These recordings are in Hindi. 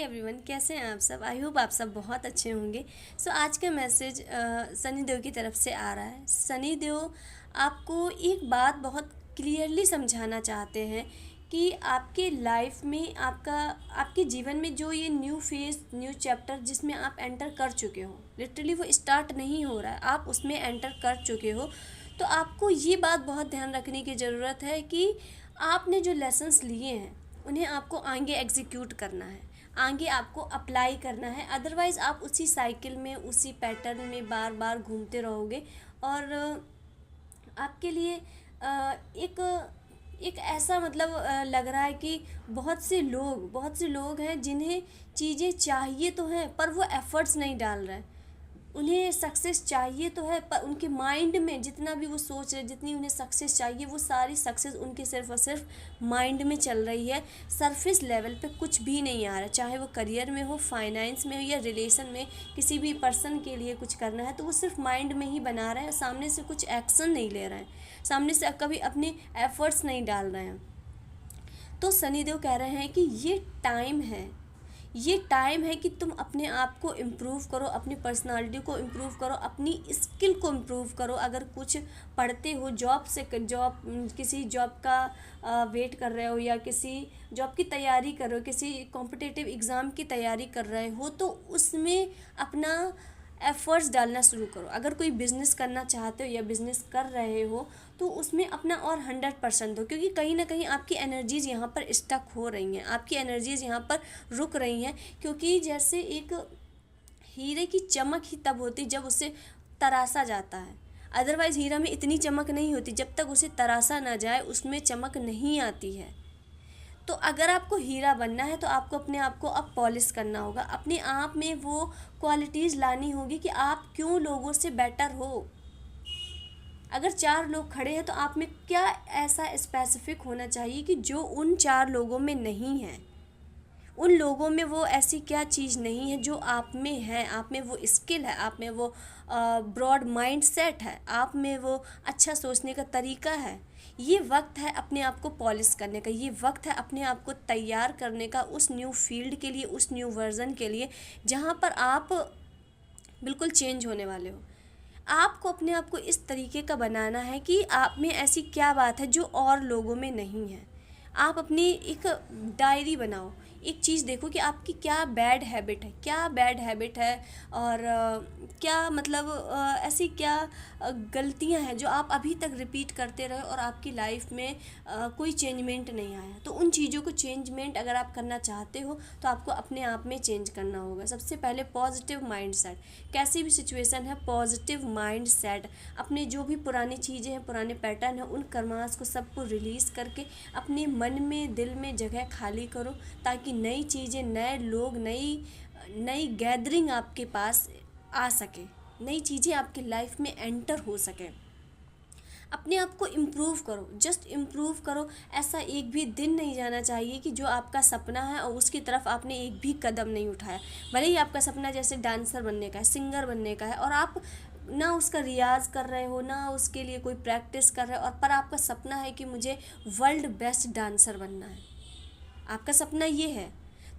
एवरीवन, कैसे हैं आप सब। आई होप आप सब बहुत अच्छे होंगे। आज का मैसेज सनी देओल की तरफ से आ रहा है। सनी देओल आपको एक बात बहुत क्लियरली समझाना चाहते हैं कि आपके लाइफ में आपके जीवन में जो ये न्यू फेज न्यू चैप्टर जिसमें आप एंटर कर चुके हो, लिटरली वो स्टार्ट नहीं हो रहा है, आप उसमें एंटर कर चुके हो। तो आपको ये बात बहुत ध्यान रखने की ज़रूरत है कि आपने जो लेसन्स लिए हैं उन्हें आपको आगे एग्जीक्यूट करना है, आगे आपको अप्लाई करना है। अदरवाइज़ आप उसी साइकिल में, उसी पैटर्न में बार बार घूमते रहोगे और आपके लिए एक एक ऐसा लग रहा है कि बहुत से लोग हैं जिन्हें चीज़ें चाहिए तो हैं पर वो एफ़र्ट्स नहीं डाल रहे हैं। उन्हें सक्सेस चाहिए तो है पर उनके माइंड में जितना भी वो सोच रहे, जितनी उन्हें सक्सेस चाहिए, वो सारी सक्सेस उनके सिर्फ और सिर्फ माइंड में चल रही है। सरफेस लेवल पे कुछ भी नहीं आ रहा है, चाहे वो करियर में हो, फाइनेंस में हो या रिलेशन में किसी भी पर्सन के लिए कुछ करना है तो वो सिर्फ माइंड में ही बना रहे हैं, सामने से कुछ एक्शन नहीं ले रहे हैं, सामने से कभी अपने एफर्ट्स नहीं डाल रहे हैं। तो सनी देओल कह रहे हैं कि ये टाइम है कि तुम अपने आप को इम्प्रूव करो, अपनी पर्सनालिटी को इम्प्रूव करो, अपनी स्किल को इम्प्रूव करो। अगर कुछ पढ़ते हो, किसी जॉब का वेट कर रहे हो या किसी जॉब की तैयारी कर रहे हो, किसी कॉम्पिटिटिव एग्ज़ाम की तैयारी कर रहे हो तो उसमें अपना एफ़र्ट्स डालना शुरू करो। अगर कोई बिज़नेस करना चाहते हो या बिज़नेस कर रहे हो तो उसमें अपना और 100% दो, क्योंकि कहीं ना कहीं आपकी एनर्जीज़ यहाँ पर स्टक हो रही हैं, आपकी एनर्जीज़ यहाँ पर रुक रही हैं। क्योंकि जैसे एक हीरे की चमक ही तब होती जब उसे तराशा जाता है, अदरवाइज़ हीरा में इतनी चमक नहीं होती, जब तक उसे तराशा ना जाए उसमें चमक नहीं आती है। तो अगर आपको हीरा बनना है तो आपको अपने आप को अब पॉलिश करना होगा, अपने आप में वो क्वालिटीज़ लानी होगी कि आप क्यों लोगों से बेटर हो। अगर 4 लोग खड़े हैं तो आप में क्या ऐसा स्पेसिफिक होना चाहिए कि जो उन 4 लोगों में नहीं है। उन लोगों में वो ऐसी क्या चीज़ नहीं है जो आप में है, आप में वो स्किल है, आप में वो ब्रॉड माइंड सेट है, आप में वो अच्छा सोचने का तरीका है। ये वक्त है अपने आप को पॉलिश करने का, ये वक्त है अपने आप को तैयार करने का उस न्यू फील्ड के लिए, उस न्यू वर्जन के लिए जहाँ पर आप बिल्कुल चेंज होने वाले हो। आपको अपने आप को इस तरीके का बनाना है कि आप में ऐसी क्या बात है जो और लोगों में नहीं है। आप अपनी एक डायरी बनाओ, एक चीज़ देखो कि आपकी क्या बैड हैबिट है और ऐसी क्या गलतियां हैं जो आप अभी तक रिपीट करते रहे और आपकी लाइफ में कोई चेंजमेंट नहीं आया। तो उन चीज़ों को चेंजमेंट अगर आप करना चाहते हो तो आपको अपने आप में चेंज करना होगा। सबसे पहले पॉजिटिव माइंड सेट, कैसी भी सिचुएशन है पॉजिटिव माइंड सेट, अपने जो भी पुरानी चीज़ें हैं, पुराने पैटर्न हैं, उन कर्मास को सबको रिलीज़ करके अपने मन में, दिल में जगह खाली करो ताकि नई चीज़ें, नए लोग, नई गैदरिंग आपके पास आ सके, नई चीज़ें आपकी लाइफ में एंटर हो सके। अपने आप को इम्प्रूव करो, जस्ट इम्प्रूव करो। ऐसा एक भी दिन नहीं जाना चाहिए कि जो आपका सपना है और उसकी तरफ आपने एक भी कदम नहीं उठाया। भले ही आपका सपना जैसे डांसर बनने का है, सिंगर बनने का है और आप ना उसका रियाज़ कर रहे हो, ना उसके लिए कोई प्रैक्टिस कर रहे हो, और पर आपका सपना है कि मुझे वर्ल्ड बेस्ट डांसर बनना है, आपका सपना ये है,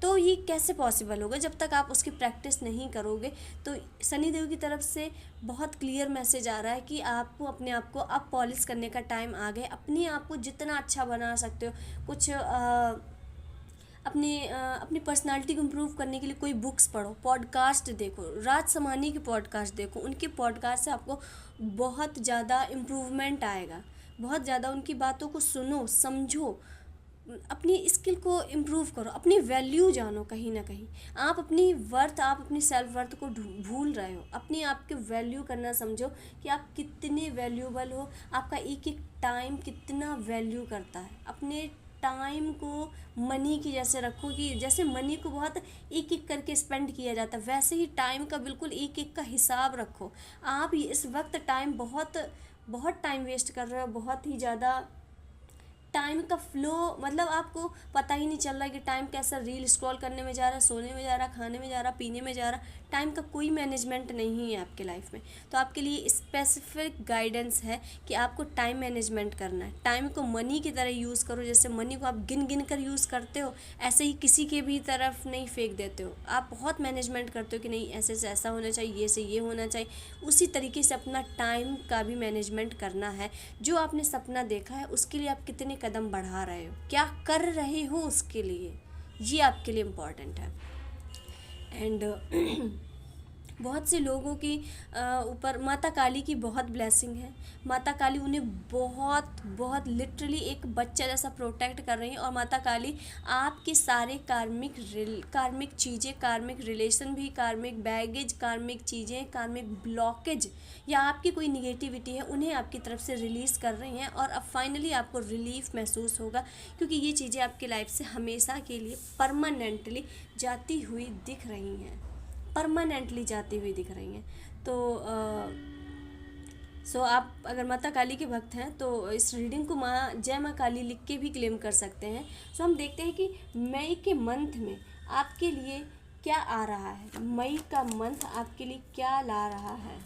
तो ये कैसे पॉसिबल होगा जब तक आप उसकी प्रैक्टिस नहीं करोगे। तो सनी देओल की तरफ से बहुत क्लियर मैसेज आ रहा है कि आपको अपने आप को अब पॉलिश करने का टाइम आ गया। अपने आप को जितना अच्छा बना सकते हो, कुछ अपनी पर्सनालिटी को इम्प्रूव करने के लिए कोई बुक्स पढ़ो, पॉडकास्ट देखो, राज समानी के पॉडकास्ट देखो, उनके पॉडकास्ट से आपको बहुत ज़्यादा इम्प्रूवमेंट आएगा। बहुत ज़्यादा उनकी बातों को सुनो, समझो, अपनी स्किल को इम्प्रूव करो, अपनी वैल्यू जानो। कहीं ना कहीं आप अपनी सेल्फ वर्थ को भूल रहे हो। अपनी आपके वैल्यू करना समझो कि आप कितने वैल्यूबल हो, आपका एक एक टाइम कितना वैल्यू करता है। अपने टाइम को मनी की जैसे रखो कि जैसे मनी को बहुत एक एक करके स्पेंड किया जाता है, वैसे ही टाइम का बिल्कुल एक एक का हिसाब रखो। आप इस वक्त बहुत टाइम वेस्ट कर रहे हो, बहुत ही ज़्यादा टाइम का फ्लो, मतलब आपको पता ही नहीं चल रहा है कि टाइम कैसा रील स्क्रॉल करने में जा रहा है, सोने में जा रहा, खाने में जा रहा, पीने में जा रहा, टाइम का कोई मैनेजमेंट नहीं है आपके लाइफ में। तो आपके लिए स्पेसिफिक गाइडेंस है कि आपको टाइम मैनेजमेंट करना है। टाइम को मनी की तरह यूज़ करो, जैसे मनी को आप गिन गिन कर यूज़ करते हो, ऐसे ही किसी के भी तरफ नहीं फेंक देते हो। आप बहुत मैनेजमेंट करते हो कि नहीं ऐसे से ऐसा होना चाहिए, ये से ये होना चाहिए। उसी तरीके से अपना टाइम का भी मैनेजमेंट करना है। जो आपने सपना देखा है उसके लिए आप कितने कदम बढ़ा रहे हो, क्या कर रहे हो उसके लिए, ये आपके लिए इम्पॉर्टेंट है। एंड बहुत से लोगों की ऊपर माता काली की बहुत ब्लेसिंग है। माता काली उन्हें बहुत बहुत लिटरली एक बच्चा जैसा प्रोटेक्ट कर रही है। और माता काली आपके सारे कार्मिक चीज़ें, कार्मिक रिलेशन भी, कार्मिक बैगेज, कार्मिक चीज़ें, कार्मिक ब्लॉकेज या आपकी कोई निगेटिविटी है, उन्हें आपकी तरफ से रिलीज़ कर रही हैं। और अब फाइनली आपको रिलीफ महसूस होगा, क्योंकि ये चीज़ें आपकी लाइफ से हमेशा के लिए परमानेंटली जाती हुई दिख रही हैं, परमानेंटली जाती हुई दिख रही हैं। तो सो आप अगर माता काली के भक्त हैं तो इस रीडिंग को जय माँ काली लिख के भी क्लेम कर सकते हैं। सो हम देखते हैं कि मई के मंथ में आपके लिए क्या आ रहा है, मई का मंथ आपके लिए क्या ला रहा है,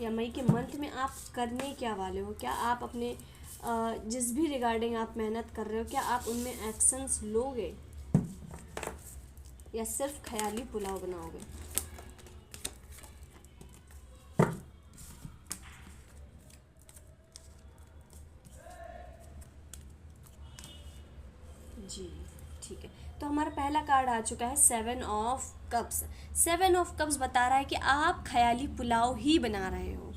या मई के मंथ में आप करने क्या वाले हो। क्या आप अपने जिस भी रिगार्डिंग आप मेहनत कर रहे हो, क्या आप उनमें एक्शंस लोगे या सिर्फ ख्याली पुलाव बनाओगे। जी ठीक है, तो हमारा पहला कार्ड आ चुका है 7 ऑफ कप्स। 7 ऑफ कप्स बता रहा है कि आप ख्याली पुलाव ही बना रहे हो।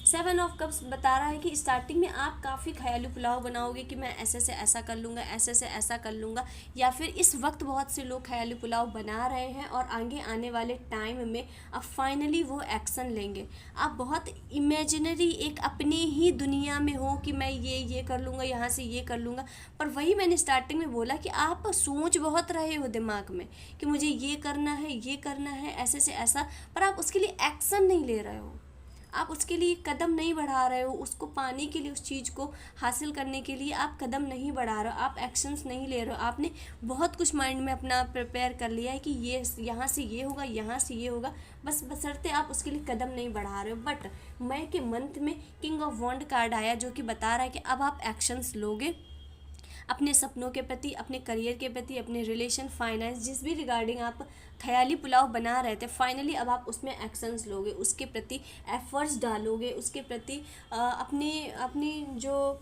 7 ऑफ कप्स बता रहा है कि स्टार्टिंग में आप काफ़ी ख्याली पुलाव बनाओगे कि मैं ऐसे से ऐसा कर लूँगा, ऐसे से ऐसा कर लूँगा, या फिर इस वक्त बहुत से लोग ख्याली पुलाव बना रहे हैं और आगे आने वाले टाइम में आप फाइनली वो एक्शन लेंगे। आप बहुत इमेजिनरी एक अपनी ही दुनिया में हो कि मैं ये कर लूँगा, यहाँ से ये कर लूँगा। पर वही मैंने स्टार्टिंग में बोला कि आप सोच बहुत रहे हो दिमाग में कि मुझे ये करना है, ये करना है, ऐसे से ऐसा, पर आप उसके लिए एक्शन नहीं ले रहे हो, आप उसके लिए कदम नहीं बढ़ा रहे हो। उसको पाने के लिए, उस चीज़ को हासिल करने के लिए आप कदम नहीं बढ़ा रहे हो, आप एक्शंस नहीं ले रहे हो। आपने बहुत कुछ माइंड में अपना प्रिपेयर कर लिया है कि ये यहाँ से ये होगा, यहाँ से ये होगा, बस बशर्ते आप उसके लिए कदम नहीं बढ़ा रहे हो। बट मई के मंथ में किंग ऑफ वॉन्ड कार्ड आया, जो कि बता रहा है कि अब आप एक्शंस लोगे अपने सपनों के प्रति, अपने करियर के प्रति, अपने रिलेशन, फाइनेंस, जिस भी रिगार्डिंग आप ख्याली पुलाव बना रहे थे, फाइनली अब आप उसमें एक्शंस लोगे, उसके प्रति एफर्ट्स डालोगे, उसके प्रति अपनी जो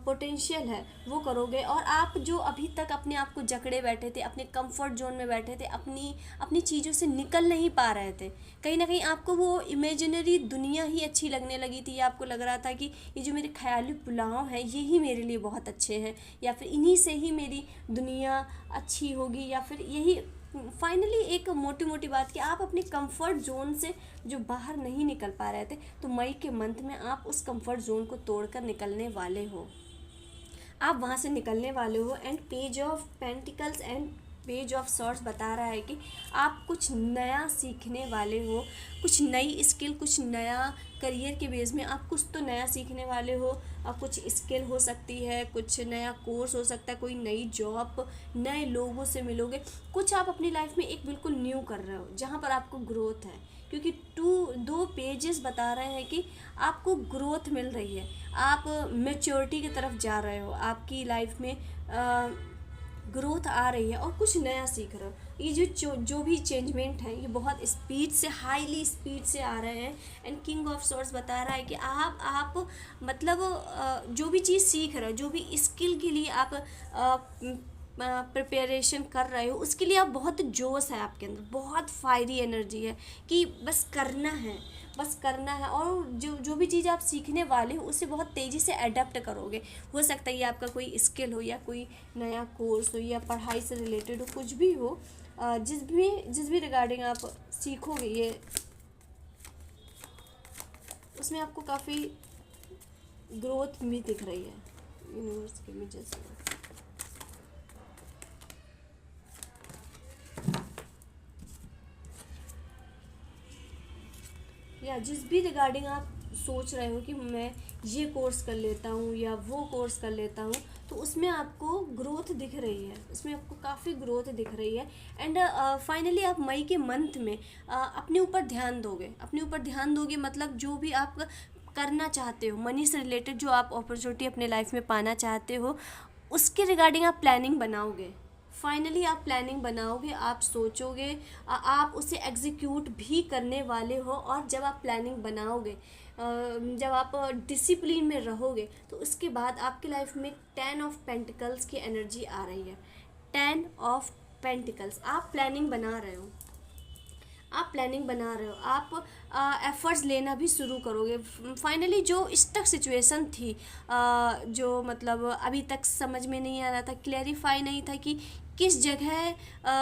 पोटेंशियल है वो करोगे। और आप जो अभी तक अपने आप को जकड़े बैठे थे, अपने कंफर्ट जोन में बैठे थे, अपनी चीज़ों से निकल नहीं पा रहे थे, कहीं ना कहीं आपको वो इमेजिनरी दुनिया ही अच्छी लगने लगी थी, या आपको लग रहा था कि ये जो मेरे ख्याली पुलाव हैं ये ही मेरे लिए बहुत अच्छे हैं, या फिर इन्हीं से ही मेरी दुनिया अच्छी होगी, या फिर यही फाइनली एक मोटी मोटी बात कि आप अपने कंफर्ट जोन से जो बाहर नहीं निकल पा रहे थे, तो मई के मंथ में आप उस कंफर्ट जोन को तोड़कर निकलने वाले हो, आप वहाँ से निकलने वाले हो। And page of pentacles and page of swords बता रहा है कि आप कुछ नया सीखने वाले हो, कुछ नई स्किल, कुछ नया करियर के बेस में आप कुछ तो नया सीखने वाले हो। कुछ स्किल हो सकती है, कुछ नया कोर्स हो सकता है, कोई नई जॉब, नए लोगों से मिलोगे, कुछ आप अपनी लाइफ में एक बिल्कुल न्यू कर रहे हो जहाँ पर आपको ग्रोथ है, क्योंकि दो पेजेस बता रहे हैं कि आपको ग्रोथ मिल रही है, आप मैच्योरिटी की तरफ जा रहे हो, आपकी लाइफ में ग्रोथ आ रही है और कुछ नया सीख रहे हो। ये जो भी चेंजमेंट है ये बहुत स्पीड से, हाईली स्पीड से आ रहे हैं। एंड किंग ऑफ सॉर्ड्स बता रहा है कि आप मतलब जो भी चीज़ सीख रहे हो, जो भी स्किल के लिए आप प्रिपरेशन कर रहे हो, उसके लिए आप बहुत जोश है आपके अंदर, बहुत फायरी एनर्जी है कि बस करना है, बस करना है। और जो भी चीज़ आप सीखने वाले हो उसे बहुत तेज़ी से अडेप्ट करोगे। हो सकता है ये आपका कोई स्किल हो, या कोई नया कोर्स हो, या पढ़ाई से रिलेटेड हो, कुछ भी हो, जिस भी रिगार्डिंग आप सीखोगे, ये उसमें आपको काफ़ी ग्रोथ भी दिख रही है। यूनिवर्स के इमेजेस में या जिस भी रिगार्डिंग आप सोच रहे हो कि मैं ये कोर्स कर लेता हूँ या वो कोर्स कर लेता हूँ, तो उसमें आपको ग्रोथ दिख रही है, उसमें आपको काफ़ी ग्रोथ दिख रही है। एंड फाइनली आप मई के मंथ में अपने ऊपर ध्यान दोगे, अपने ऊपर ध्यान दोगे, मतलब जो भी आप करना चाहते हो, मनी से रिलेटेड जो आप अपॉर्चुनिटी अपने लाइफ में पाना चाहते हो, उसके रिगार्डिंग आप प्लानिंग बनाओगे। फाइनली आप प्लानिंग बनाओगे, आप सोचोगे, आप उसे एग्जीक्यूट भी करने वाले हो। और जब आप प्लानिंग बनाओगे, जब आप डिसिप्लिन में रहोगे, तो उसके बाद आपकी लाइफ में 10 ऑफ पेंटिकल्स की एनर्जी आ रही है। 10 ऑफ पेंटिकल्स, आप प्लानिंग बना रहे हो, आप प्लानिंग बना रहे हो, आप एफर्ट्स लेना भी शुरू करोगे। फाइनली जो स्टक सिचुएशन थी, जो मतलब अभी तक समझ में नहीं आ रहा था, क्लैरिफाई नहीं था कि किस जगह,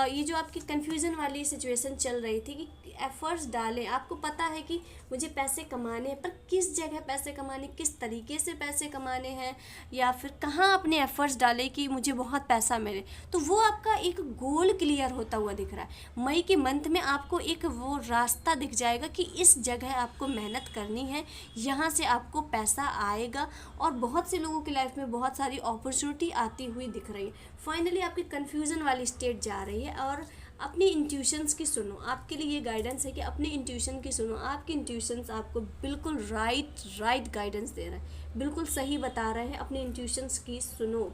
ये जो आपकी कन्फ्यूज़न वाली सिचुएशन चल रही थी कि एफ़र्ट्स डालें, आपको पता है कि मुझे पैसे कमाने हैं, पर किस जगह पैसे कमाने, किस तरीके से पैसे कमाने हैं, या फिर कहाँ अपने एफ़र्ट्स डालें कि मुझे बहुत पैसा मिले, तो वो आपका एक गोल क्लियर होता हुआ दिख रहा है। मई के मंथ में आपको एक वो रास्ता दिख जाएगा कि इस जगह आपको मेहनत करनी है, यहाँ से आपको पैसा आएगा। और बहुत से लोगों की लाइफ में बहुत सारी अपॉर्चुनिटी आती हुई दिख रही है। फाइनली आपकी कन्फ्यूज़न वाली स्टेट जा रही है। और अपनी इंट्यूशंस की सुनो, आपके लिए ये गाइडेंस है कि अपनी इंट्यूशन की सुनो। आपकी इंट्यूशंस आपको बिल्कुल राइट गाइडेंस दे रहा है, बिल्कुल सही बता रहे हैं, अपनी इंट्यूशंस की सुनो।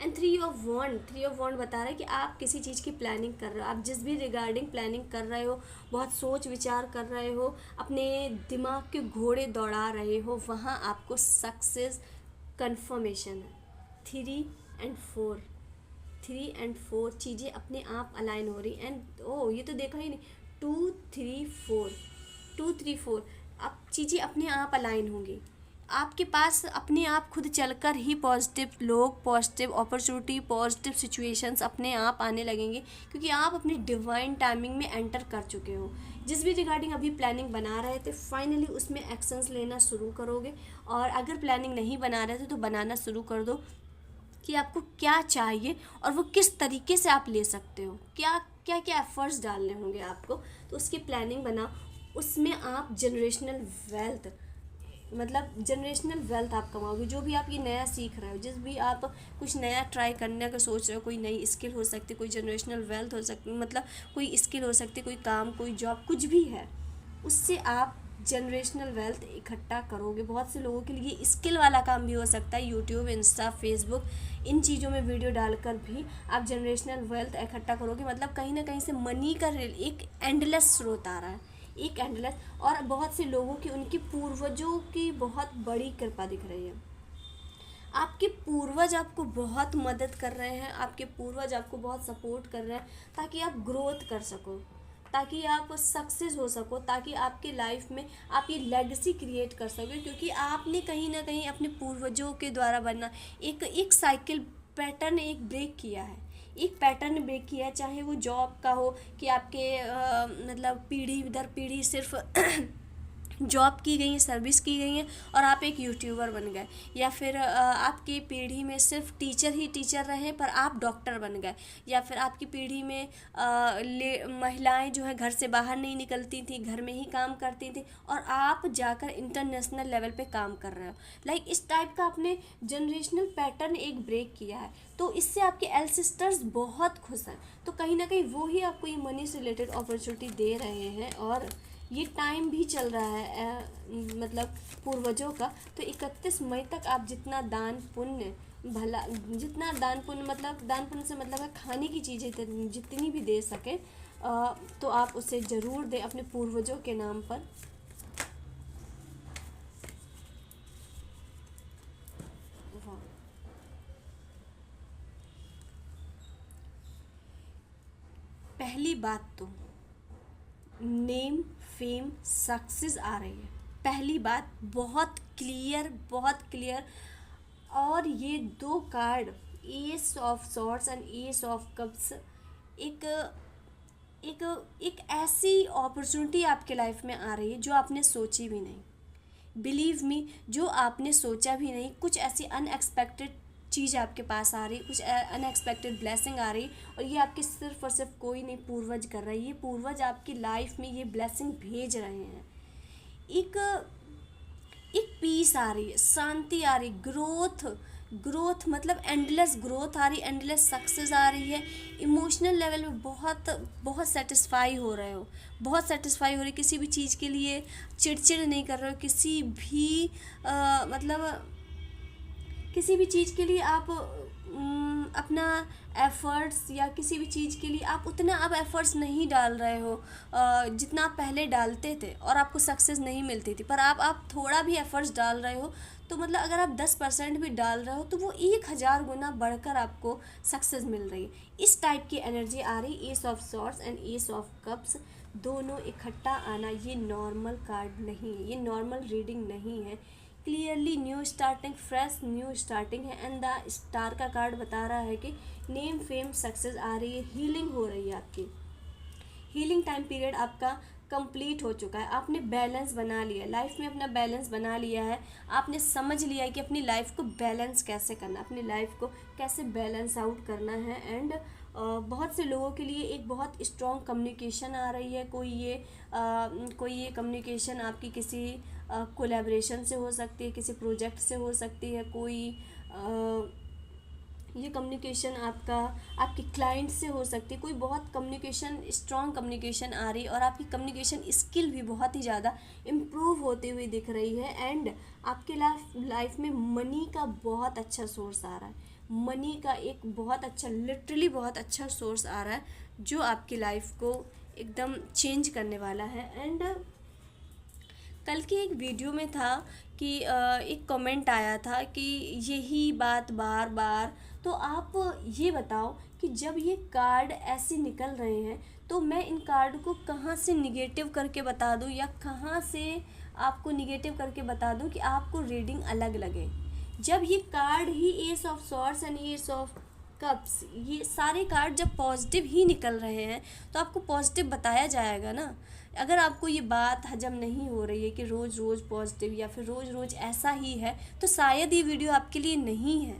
एंड थ्री ऑफ वॉन्ड बता रहा है कि आप किसी चीज़ की प्लानिंग कर रहे हो, आप जिस भी रिगार्डिंग प्लानिंग कर रहे हो, बहुत सोच विचार कर रहे हो, अपने दिमाग के घोड़े दौड़ा रहे हो, वहाँ आपको सक्सेस कन्फर्मेशन है। 3 और 4 चीज़ें अपने आप अलाइन हो रही। एंड ये तो देखा ही नहीं, 2 3 4 अब चीज़ें अपने आप अलाइन होंगी। आपके पास अपने आप खुद चलकर ही पॉजिटिव लोग, पॉजिटिव अपॉर्चुनिटी, पॉजिटिव सिचुएशंस अपने आप आने लगेंगे, क्योंकि आप अपनी डिवाइन टाइमिंग में एंटर कर चुके हो। जिस भी रिगार्डिंग अभी प्लानिंग बना रहे थे, फाइनली उसमें एक्शंस लेना शुरू करोगे। और अगर प्लानिंग नहीं बना रहे थे तो बनाना शुरू कर दो कि आपको क्या चाहिए और वो किस तरीके से आप ले सकते हो, क्या क्या क्या एफर्ट्स डालने होंगे आपको, तो उसकी प्लानिंग बनाओ। उसमें आप जनरेशनल वेल्थ आप कमाओगे। जो भी आप ये नया सीख रहे हो, जिस भी आप कुछ नया ट्राई करने का सोच रहे हो, कोई नई स्किल हो सकती, कोई जनरेशनल वेल्थ हो सकती, मतलब कोई स्किल हो सकती, कोई काम, कोई जॉब, कुछ भी है, उससे आप जनरेशनल वेल्थ इकट्ठा करोगे। बहुत से लोगों के लिए स्किल वाला काम भी हो सकता है, यूट्यूब, इंस्टा, फेसबुक, इन चीज़ों में वीडियो डालकर भी आप जनरेशनल वेल्थ इकट्ठा करोगे। मतलब कहीं ना कहीं से मनी का एक एंडलेस स्रोत आ रहा है, एक एंडलेस। और बहुत से लोगों की, उनकी पूर्वजों की बहुत बड़ी कृपा दिख रही है। आपके पूर्वज आपको बहुत मदद कर रहे हैं, आपके पूर्वज आपको बहुत सपोर्ट कर रहे हैं, ताकि आप ग्रोथ कर सको, ताकि आप सक्सेस हो सको, ताकि आपके लाइफ में आप ये लेगेसी क्रिएट कर सको। क्योंकि आपने कहीं ना कहीं अपने पूर्वजों के द्वारा बनना एक साइकिल पैटर्न एक ब्रेक किया है, एक पैटर्न ब्रेक किया है। चाहे वो जॉब का हो कि आपके मतलब पीढ़ी दर पीढ़ी सिर्फ जॉब की गई है, सर्विस की गई है और आप एक यूट्यूबर बन गए, या फिर आपकी पीढ़ी में सिर्फ टीचर ही टीचर रहे पर आप डॉक्टर बन गए, या फिर आपकी पीढ़ी में महिलाएं जो है घर से बाहर नहीं निकलती थी, घर में ही काम करती थी, और आप जाकर इंटरनेशनल लेवल पे काम कर रहे हो। लाइक इस टाइप का आपने जनरेशनल पैटर्न एक ब्रेक किया है, तो इससे आपके एल्सिस्टर्स बहुत खुश हैं। तो कहीं ना कहीं वो ही आपको ये मनी से रिलेटेड अपॉर्चुनिटी दे रहे हैं। और ये टाइम भी चल रहा है मतलब पूर्वजों का। तो 31 मई तक आप जितना दान पुण्य जितना दान पुण्य, मतलब दान पुण्य से मतलब है खाने की चीज़ें जितनी भी दे सके, तो आप उसे ज़रूर दें अपने पूर्वजों के नाम पर। पहली बात तो नेम, फेम, सक्सेस आ रही है। पहली बात बहुत क्लियर। और ये 2 card, S of swords and S of cups, एक एक एक ऐसी अपॉर्चुनिटी आपके लाइफ में आ रही है जो आपने सोची भी नहीं। बिलीव मी, जो आपने सोचा भी नहीं, कुछ ऐसी अनएक्सपेक्टेड चीज़ आपके पास आ रही, कुछ अनएक्सपेक्टेड ब्लेसिंग आ रही, और ये आपके सिर्फ और सिर्फ कोई नहीं, पूर्वज कर रही है। ये पूर्वज आपकी लाइफ में ये ब्लेसिंग भेज रहे हैं। एक एक पीस आ रही है, शांति आ रही, ग्रोथ, ग्रोथ मतलब एंडलेस ग्रोथ आ रही, एंडलेस सक्सेस आ रही है। इमोशनल लेवल में बहुत बहुत सेटिस्फाई हो रहे हो, बहुत सेटिस्फाई हो रही, किसी भी चीज़ के लिए चिड़चिड़ नहीं कर रहे हो, किसी भी मतलब किसी भी चीज़ के लिए आप अपना एफ़र्ट्स या किसी भी चीज़ के लिए आप उतना अब एफ़र्ट्स नहीं डाल रहे हो जितना आप पहले डालते थे, और आपको सक्सेस नहीं मिलती थी। पर आप थोड़ा भी एफ़र्ट्स डाल रहे हो, तो मतलब अगर आप 10% भी डाल रहे हो तो वो 1000 गुना बढ़कर आपको सक्सेस मिल रही है। इस टाइप की एनर्जी आ रही, S of swords and S of cups दोनों इकट्ठा आना, ये नॉर्मल कार्ड नहीं है, ये नॉर्मल रीडिंग नहीं है। Clearly new starting, fresh new starting है। एंड द स्टार का कार्ड बता रहा है कि नेम फेम सक्सेस आ रही है, हीलिंग हो रही है आपकी, हीलिंग टाइम पीरियड आपका कंप्लीट हो चुका है। आपने बैलेंस बना लिया, लाइफ में अपना बैलेंस बना लिया है। आपने समझ लिया है कि अपनी लाइफ को बैलेंस कैसे करना, अपनी लाइफ को कैसे बैलेंस आउट करना है। एंड बहुत से लोगों के लिए एक बहुत स्ट्रॉन्ग कम्युनिकेशन आ रही है। कोई ये कम्युनिकेशन आपकी किसी कोलैबोरेशन से हो सकती है, किसी प्रोजेक्ट से हो सकती है, ये कम्युनिकेशन आपके क्लाइंट से हो सकती है। कोई बहुत कम्युनिकेशन, स्ट्रॉन्ग कम्युनिकेशन आ रही है, और आपकी कम्युनिकेशन स्किल भी बहुत ही ज़्यादा इम्प्रूव होती हुई दिख रही है। एंड आपके लाइफ में मनी का बहुत अच्छा सोर्स आ रहा है, मनी का एक बहुत अच्छा, लिटरली बहुत अच्छा सोर्स आ रहा है, जो आपकी लाइफ को एकदम चेंज करने वाला है। एंड कल की एक वीडियो में था कि एक कमेंट आया था कि यही बात बार बार, तो आप ये बताओ कि जब ये कार्ड ऐसे निकल रहे हैं तो मैं इन कार्ड को कहाँ से निगेटिव करके बता दूँ, या कहाँ से आपको निगेटिव करके बता दूँ कि आपको रीडिंग अलग लगे। जब ये card he S of swords and S of cups, ये सारे कार्ड जब पॉजिटिव ही निकल रहे हैं तो आपको पॉजिटिव बताया जाएगा ना। अगर आपको ये बात हजम नहीं हो रही है कि रोज़ रोज़ पॉजिटिव या फिर रोज़ रोज़ ऐसा ही है, तो शायद ये वीडियो आपके लिए नहीं है।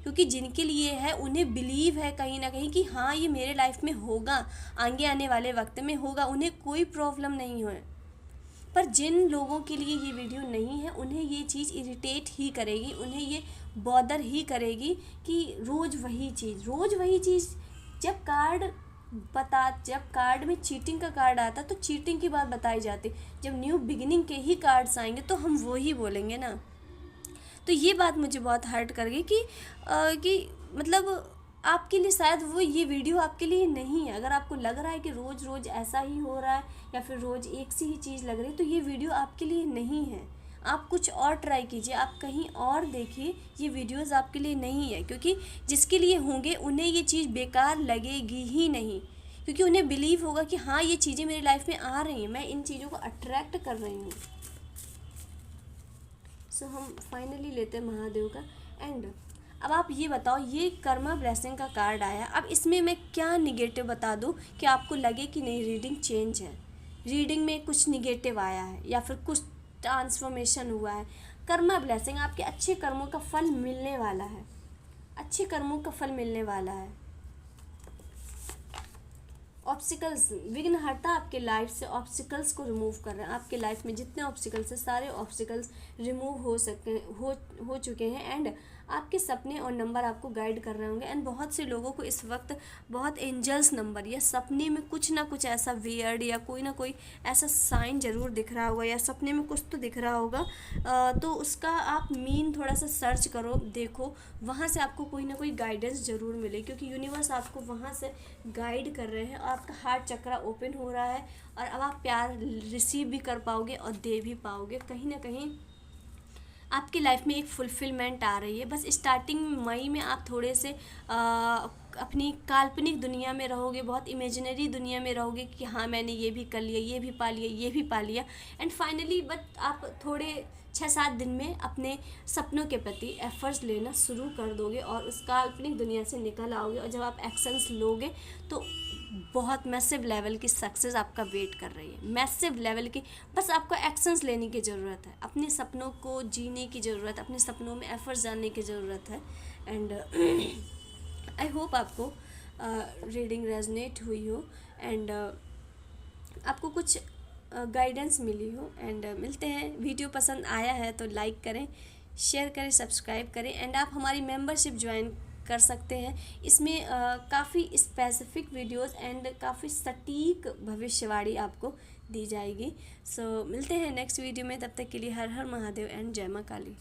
क्योंकि जिनके लिए है उन्हें बिलीव है कहीं ना कहीं कि हाँ ये मेरे लाइफ में होगा, आगे आने वाले वक्त में होगा, उन्हें कोई प्रॉब्लम नहीं है। पर जिन लोगों के लिए ये वीडियो नहीं है, उन्हें ये चीज़ इरिटेट ही करेगी, उन्हें ये बॉदर ही करेगी कि रोज़ वही चीज़। जब कार्ड में चीटिंग का कार्ड आता तो चीटिंग की बात बताई जाती, जब न्यू बिगिनिंग के ही कार्ड्स आएंगे तो हम वो ही बोलेंगे ना। तो ये बात मुझे बहुत हर्ट कर गई कि मतलब आपके लिए शायद वो ये वीडियो आपके लिए नहीं है। अगर आपको लग रहा है कि रोज़ रोज़ ऐसा ही हो रहा है या फिर रोज़ एक सी ही चीज़ लग रही है, तो ये वीडियो आपके लिए नहीं है। आप कुछ और ट्राई कीजिए, आप कहीं और देखिए, ये वीडियोस आपके लिए नहीं है। क्योंकि जिसके लिए होंगे उन्हें ये चीज़ बेकार लगेगी ही नहीं, क्योंकि उन्हें बिलीव होगा कि हाँ ये चीज़ें मेरी लाइफ में आ रही हैं, मैं इन चीज़ों को अट्रैक्ट कर रही हूँ। सो हम फाइनली लेते हैं महादेव का। एंड अब आप ये बताओ, ये कर्मा ब्लेसिंग का कार्ड आया, अब इसमें मैं क्या निगेटिव बता दूँ कि आपको लगे कि नहीं रीडिंग चेंज है, रीडिंग में कुछ निगेटिव आया है या फिर कुछ ट्रांसफॉर्मेशन हुआ है। कर्मा ब्लेसिंग, आपके अच्छे कर्मों का फल मिलने वाला है, अच्छे कर्मों का फल मिलने वाला है। ऑब्स्टिकल्स, विघ्नहर्ता आपके लाइफ से ऑब्स्टिकल्स को रिमूव कर रहे हैं। आपके लाइफ में जितने ऑब्स्टिकल्स हैं सारे ऑब्स्टिकल्स रिमूव हो चुके हैं। एंड आपके सपने और नंबर आपको गाइड कर रहे होंगे। एंड बहुत से लोगों को इस वक्त बहुत एंजल्स नंबर या सपने में कुछ ना कुछ ऐसा वियर्ड या कोई ना कोई ऐसा साइन ज़रूर दिख रहा होगा, या सपने में कुछ तो दिख रहा होगा। तो उसका आप मीन थोड़ा सा सर्च करो, देखो, वहाँ से आपको कोई ना कोई गाइडेंस ज़रूर मिले, क्योंकि यूनिवर्स आपको वहाँ से गाइड कर रहे हैं। आपका हार्ट चक्रा ओपन हो रहा है, और अब आप प्यार रिसीव भी कर पाओगे और दे भी पाओगे। कहीं ना कहीं आपकी लाइफ में एक फुलफिलमेंट आ रही है। बस स्टार्टिंग मई में आप थोड़े से अपनी काल्पनिक दुनिया में रहोगे, बहुत इमेजिनरी दुनिया में रहोगे कि हाँ मैंने ये भी कर लिया, ये भी पा लिया, ये भी पा लिया। एंड फाइनली बट आप थोड़े 6-7 दिन में अपने सपनों के प्रति एफर्ट्स लेना शुरू कर दोगे और उस काल्पनिक दुनिया से निकल आओगे। और जब आप एक्शंस लोगे तो बहुत मैसिव लेवल की सक्सेस आपका वेट कर रही है, मैसिव लेवल की। बस आपको एक्शंस लेने की ज़रूरत है, अपने सपनों को जीने की ज़रूरत है, अपने सपनों में एफर्ट्स डालने की ज़रूरत है। एंड आई होप आपको रीडिंग रेजोनेट हुई हो, एंड आपको कुछ गाइडेंस मिली हो। एंड मिलते हैं, वीडियो पसंद आया है तो लाइक करें, शेयर करें, सब्सक्राइब करें। एंड आप हमारी मेंबरशिप ज्वाइन कर सकते हैं। इसमें काफ़ी स्पेसिफिक वीडियोस एंड काफ़ी सटीक भविष्यवाणी आपको दी जाएगी। सो मिलते हैं नेक्स्ट वीडियो में, तब तक के लिए हर हर महादेव एंड जय मां काली।